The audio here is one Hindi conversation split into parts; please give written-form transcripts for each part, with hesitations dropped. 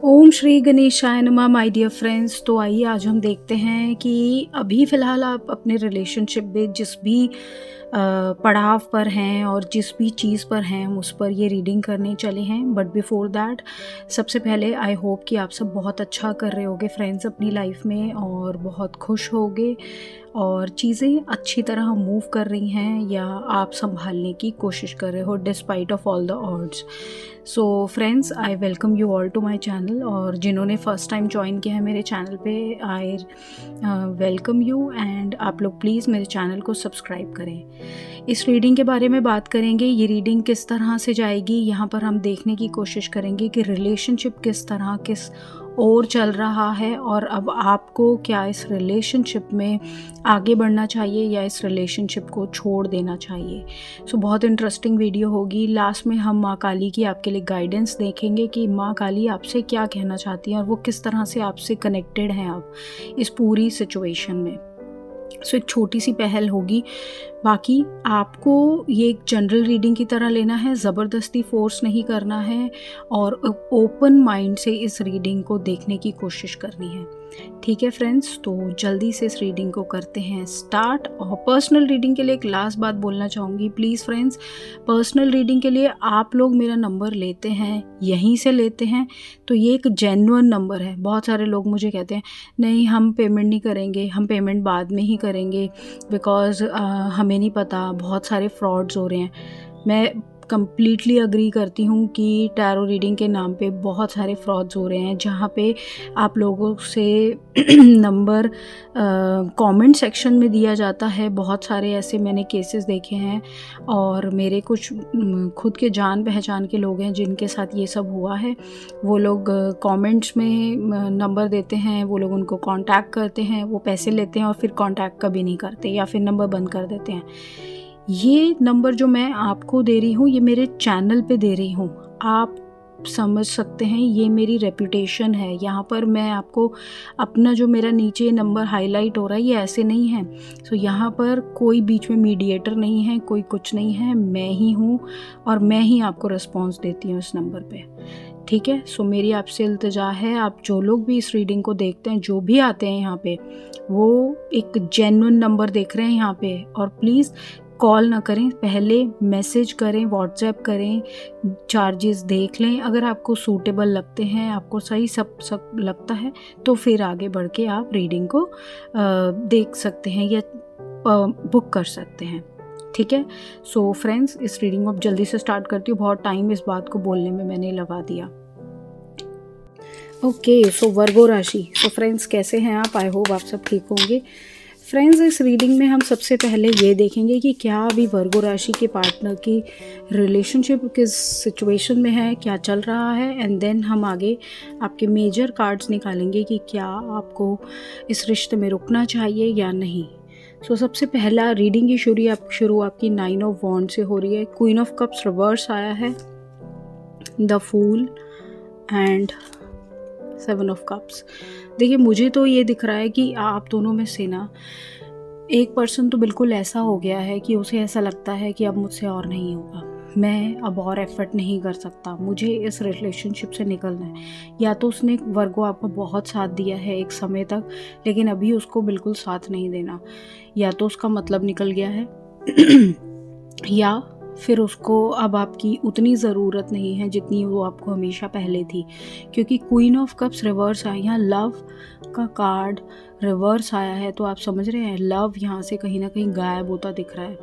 ओम श्री गणेशाय नमः माय डियर फ्रेंड्स। तो आइए आज हम देखते हैं कि अभी फ़िलहाल आप अपने रिलेशनशिप में जिस भी पड़ाव पर हैं और जिस भी चीज़ पर हैं हम उस पर ये रीडिंग करने चले हैं। बट बिफोर दैट सबसे पहले आई होप कि आप सब बहुत अच्छा कर रहे होगे फ्रेंड्स अपनी लाइफ में और बहुत खुश होगे और चीज़ें अच्छी तरह मूव कर रही हैं या आप संभालने की कोशिश कर रहे हो despite of all the odds. So friends, I welcome you all to my channel और जिन्होंने फर्स्ट टाइम ज्वाइन किया है मेरे चैनल पे, आई वेलकम यू एंड आप लोग प्लीज़ मेरे चैनल को सब्सक्राइब करें। इस रीडिंग के बारे में बात करेंगे, ये रीडिंग किस तरह से जाएगी। यहाँ पर हम देखने की कोशिश करेंगे कि रिलेशनशिप किस तरह किस और चल रहा है और अब आपको क्या इस रिलेशनशिप में आगे बढ़ना चाहिए या इस रिलेशनशिप को छोड़ देना चाहिए। सो बहुत इंटरेस्टिंग वीडियो होगी। लास्ट में हम माँ काली की आपके लिए गाइडेंस देखेंगे कि माँ काली आपसे क्या कहना चाहती हैं और वो किस तरह से आपसे कनेक्टेड हैं अब इस पूरी सिचुएशन में। सो एक छोटी सी पहल होगी, बाकी आपको ये एक जनरल रीडिंग की तरह लेना है, ज़बरदस्ती फोर्स नहीं करना है और ओपन माइंड से इस रीडिंग को देखने की कोशिश करनी है। ठीक है फ्रेंड्स, तो जल्दी से इस रीडिंग को करते हैं स्टार्ट। और पर्सनल रीडिंग के लिए एक लास्ट बात बोलना चाहूँगी, प्लीज़ फ्रेंड्स, पर्सनल रीडिंग के लिए आप लोग मेरा नंबर लेते हैं, यहीं से लेते हैं तो ये एक जेन्युइन नंबर है। बहुत सारे लोग मुझे कहते हैं नहीं हम पेमेंट नहीं करेंगे, हम पेमेंट बाद में ही करेंगे बिकॉज़ हमें नहीं पता, बहुत सारे फ्रॉड्स हो रहे हैं। मैं कंप्लीटली अग्री करती हूँ कि टैरो रीडिंग के नाम पे बहुत सारे फ्रॉड्स हो रहे हैं, जहाँ पे आप लोगों से नंबर कमेंट सेक्शन में दिया जाता है। बहुत सारे ऐसे मैंने केसेस देखे हैं और मेरे कुछ खुद के जान पहचान के लोग हैं जिनके साथ ये सब हुआ है। वो लोग कमेंट्स में नंबर देते हैं, वो लोग उनको कांटेक्ट करते हैं, वो पैसे लेते हैं और फिर कांटेक्ट कभी नहीं करते या फिर नंबर बंद कर देते हैं। ये नंबर जो मैं आपको दे रही हूँ ये मेरे चैनल पे दे रही हूँ, आप समझ सकते हैं, ये मेरी रेपुटेशन है। यहाँ पर मैं आपको अपना जो मेरा नीचे नंबर हाईलाइट हो रहा है ये ऐसे नहीं है। सो यहाँ पर कोई बीच में मीडिएटर नहीं है, कोई कुछ नहीं है, मैं ही हूँ और मैं ही आपको रिस्पॉन्स देती हूँ इस नंबर पे। ठीक है, सो मेरी आपसे इल्तिजा है, आप जो लोग भी इस रीडिंग को देखते हैं, जो भी आते हैं यहाँ पे, वो एक जेन्युइन नंबर देख रहे हैं यहाँ पे और प्लीज़ कॉल ना करें, पहले मैसेज करें, व्हाट्सएप करें, चार्जेस देख लें। अगर आपको सूटेबल लगते हैं, आपको सही सब लगता है तो फिर आगे बढ़ के आप रीडिंग को देख सकते हैं या बुक कर सकते हैं। ठीक है, सो फ्रेंड्स, इस रीडिंग को अब जल्दी से स्टार्ट करती हूँ, बहुत टाइम इस बात को बोलने में मैंने लगा दिया। ओके, सो वर्गो राशि। सो फ्रेंड्स, कैसे हैं आप? आई होप आप सब ठीक होंगे। फ्रेंड्स, इस रीडिंग में हम सबसे पहले ये देखेंगे कि क्या अभी वर्गो राशि के पार्टनर की रिलेशनशिप किस सिचुएशन में है, क्या चल रहा है, एंड देन हम आगे आपके मेजर कार्ड्स निकालेंगे कि क्या आपको इस रिश्ते में रुकना चाहिए या नहीं। सो सबसे पहला रीडिंग की शुरू आपकी 9 ऑफ वॉन्ड से हो रही है। क्वीन ऑफ कप्स रिवर्स आया है, the fool and 7 of cups. देखिए, मुझे तो ये दिख रहा है कि आप दोनों में से ना एक पर्सन तो बिल्कुल ऐसा हो गया है कि उसे ऐसा लगता है कि अब मुझसे और नहीं होगा, मैं अब और एफर्ट नहीं कर सकता, मुझे इस रिलेशनशिप से निकलना है। या तो उसने वर्गो आपको बहुत साथ दिया है एक समय तक, लेकिन अभी उसको बिल्कुल साथ नहीं देना, या तो उसका मतलब निकल गया है या फिर उसको अब आपकी उतनी ज़रूरत नहीं है जितनी वो आपको हमेशा पहले थी। क्योंकि क्वीन ऑफ कप्स रिवर्स आया, यहाँ लव का कार्ड रिवर्स आया है, तो आप समझ रहे हैं लव यहाँ से कहीं ना कहीं गायब होता दिख रहा है,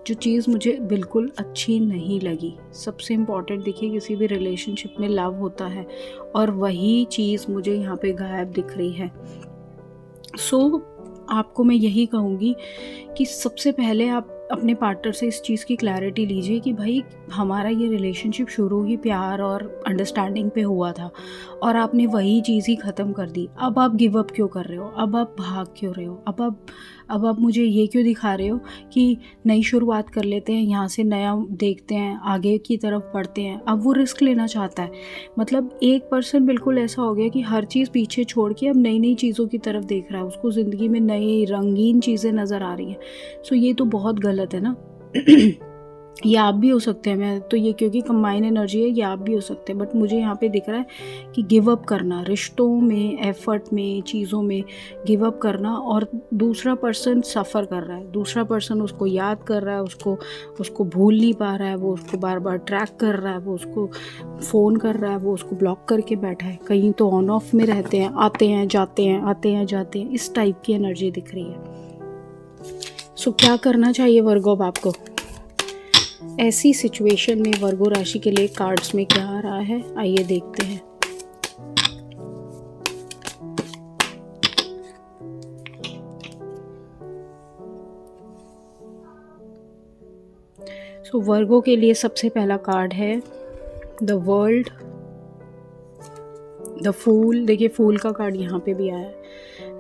जो चीज़ मुझे बिल्कुल अच्छी नहीं लगी। सबसे इम्पॉर्टेंट देखिए, किसी भी रिलेशनशिप में लव होता है और वही चीज़ मुझे यहाँ पे गायब दिख रही है। सो आपको मैं यही कहूँगी कि सबसे पहले आप अपने पार्टनर से इस चीज़ की क्लैरिटी लीजिए कि भाई हमारा ये रिलेशनशिप शुरू ही प्यार और अंडरस्टैंडिंग पे हुआ था और आपने वही चीज़ ही ख़त्म कर दी। अब आप गिव अप क्यों कर रहे हो, अब आप भाग क्यों रहे हो, अब आप मुझे ये क्यों दिखा रहे हो कि नई शुरुआत कर लेते हैं, यहाँ से नया देखते हैं, आगे की तरफ बढ़ते हैं। अब वो रिस्क लेना चाहता है, मतलब एक पर्सन बिल्कुल ऐसा हो गया कि हर चीज़ पीछे छोड़ के अब नई नई चीज़ों की तरफ देख रहा है, उसको ज़िंदगी में नई रंगीन चीज़ें नज़र आ रही हैं। सो ये तो बहुत गलत है ना ये आप भी हो सकते हैं, मैं तो ये क्योंकि कंबाइन एनर्जी है, ये आप भी हो सकते हैं। बट मुझे यहाँ पे दिख रहा है कि गिव अप करना, रिश्तों में, एफर्ट में, चीज़ों में गिव अप करना, और दूसरा पर्सन सफ़र कर रहा है, दूसरा पर्सन उसको याद कर रहा है, उसको भूल नहीं पा रहा है, वो उसको बार बार ट्रैक कर रहा है, वो उसको फ़ोन कर रहा है, वो उसको ब्लॉक करके बैठा है, कहीं तो ऑन ऑफ में रहते हैं, आते हैं जाते हैं, आते हैं जाते हैं, इस टाइप की एनर्जी दिख रही है। सो क्या करना चाहिए वर्गो अब आपको ऐसी सिचुएशन में? वर्गो राशि के लिए कार्ड्स में क्या आ रहा है, आइए देखते हैं। सो वर्गो के लिए सबसे पहला कार्ड है द वर्ल्ड, द फूल। देखिए फूल का कार्ड यहाँ पे भी आया है,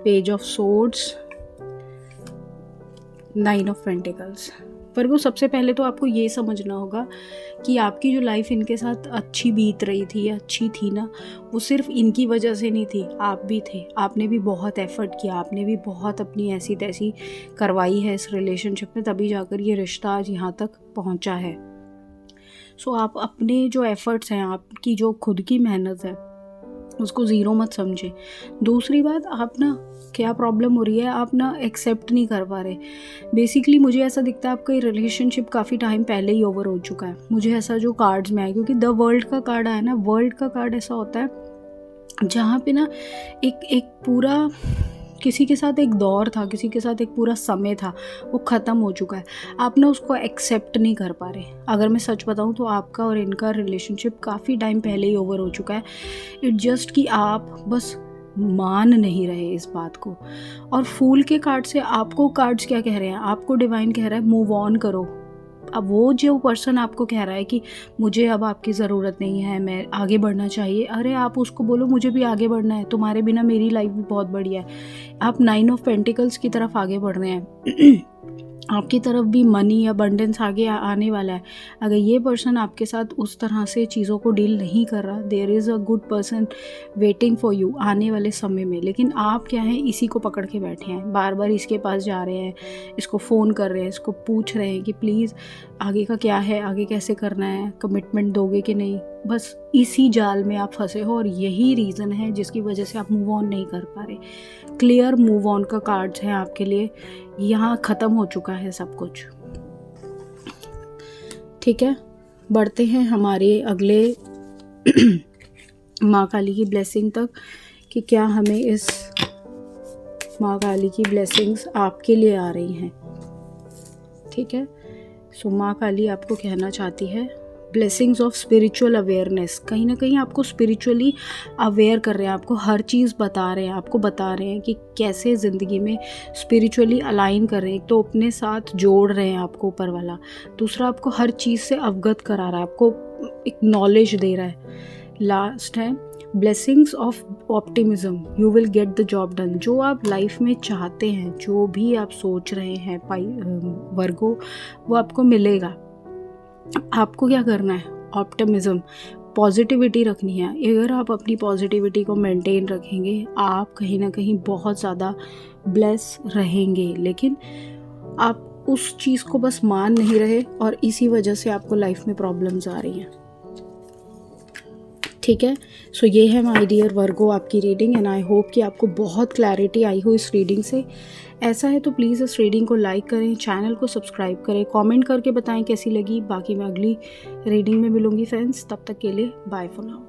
page of swords, 9 of pentacles. Virgo सबसे पहले तो आपको ये समझना होगा कि आपकी जो लाइफ इनके साथ अच्छी बीत रही थी या अच्छी थी ना, वो सिर्फ इनकी वजह से नहीं थी, आप भी थे, आपने भी बहुत एफर्ट किया, आपने भी बहुत अपनी ऐसी तैसी करवाई है इस रिलेशनशिप में, तभी जाकर ये रिश्ता आज यहाँ तक पहुँचा है। सो आप अपने जो एफर्ट्स हैं, आपकी जो खुद की मेहनत है, उसको ज़ीरो मत समझें। दूसरी बात, आप ना क्या प्रॉब्लम हो रही है, आप ना एक्सेप्ट नहीं कर पा रहे। बेसिकली मुझे ऐसा दिखता है आपका ये रिलेशनशिप काफ़ी टाइम पहले ही ओवर हो चुका है, मुझे ऐसा जो कार्ड्स में आया, क्योंकि द वर्ल्ड का कार्ड आया ना, वर्ल्ड का कार्ड ऐसा होता है जहाँ पे ना एक पूरा किसी के साथ एक दौर था, किसी के साथ एक पूरा समय था, वो ख़त्म हो चुका है, आप ना उसको एक्सेप्ट नहीं कर पा रहे। अगर मैं सच बताऊँ तो आपका और इनका रिलेशनशिप काफ़ी टाइम पहले ही ओवर हो चुका है। इट जस्ट कि आप बस मान नहीं रहे इस बात को। और फूल के कार्ड से आपको कार्ड्स क्या कह रहे हैं, आपको डिवाइन कह रहा है मूव ऑन करो। अब वो जो पर्सन आपको कह रहा है कि मुझे अब आपकी ज़रूरत नहीं है, मैं आगे बढ़ना चाहिए, अरे आप उसको बोलो मुझे भी आगे बढ़ना है, तुम्हारे बिना मेरी लाइफ भी बहुत बढ़िया है। आप 9 ऑफ पेंटिकल्स की तरफ आगे बढ़ रहे हैं आपकी तरफ भी मनी अबंडेंस आगे आने वाला है। अगर ये पर्सन आपके साथ उस तरह से चीज़ों को डील नहीं कर रहा, there is a good person waiting for you आने वाले समय में। लेकिन आप क्या हैं, इसी को पकड़ के बैठे हैं, बार बार इसके पास जा रहे हैं, इसको फ़ोन कर रहे हैं, इसको पूछ रहे हैं कि प्लीज़ आगे का क्या है, आगे कैसे करना है, कमिटमेंट दोगे कि नहीं। बस इसी जाल में आप फंसे हो और यही रीज़न है जिसकी वजह से आप मूव ऑन नहीं कर पा रहे। क्लियर मूव ऑन का कार्ड्स हैं आपके लिए, यहाँ ख़त्म हो चुका है सब कुछ। ठीक है, बढ़ते हैं हमारे अगले माँ काली की ब्लेसिंग तक कि क्या हमें इस माँ काली की ब्लेसिंग्स आपके लिए आ रही हैं। ठीक है, सो माँ काली आपको कहना चाहती है ब्लेसिंग्स ऑफ स्पिरिचुअल अवेयरनेस। कहीं ना कहीं आपको स्पिरिचुअली अवेयर कर रहे हैं, आपको हर चीज़ बता रहे हैं, आपको बता रहे हैं कि कैसे ज़िंदगी में स्पिरिचुअली अलाइन कर रहे हैं। एक तो अपने साथ जोड़ रहे हैं आपको ऊपर वाला, दूसरा आपको हर चीज़ से अवगत करा रहा है, आपको एक नॉलेज दे रहा है। लास्ट है blessings of optimism, you will get the job done. जो आप लाइफ में चाहते हैं, जो भी आप सोच रहे हैं वर्गो, वो आपको मिलेगा। आपको क्या करना है, ऑप्टिमिज्म, पॉजिटिविटी रखनी है। अगर आप अपनी पॉजिटिविटी को मेंटेन रखेंगे, आप कहीं ना कहीं बहुत ज़्यादा ब्लेस रहेंगे। लेकिन आप उस चीज़ को बस मान नहीं रहे और इसी वजह से आपको लाइफ में प्रॉब्लम्स आ रही हैं। ठीक है, सो ये है माय डियर वर्गो आपकी रीडिंग, एंड आई होप कि आपको बहुत क्लैरिटी आई हो इस रीडिंग से। ऐसा है तो प्लीज़ इस रीडिंग को लाइक करें, चैनल को सब्सक्राइब करें, कमेंट करके बताएं कैसी लगी। बाकी मैं अगली रीडिंग में मिलूंगी फ्रेंड्स, तब तक के लिए बाय फॉर नाउ।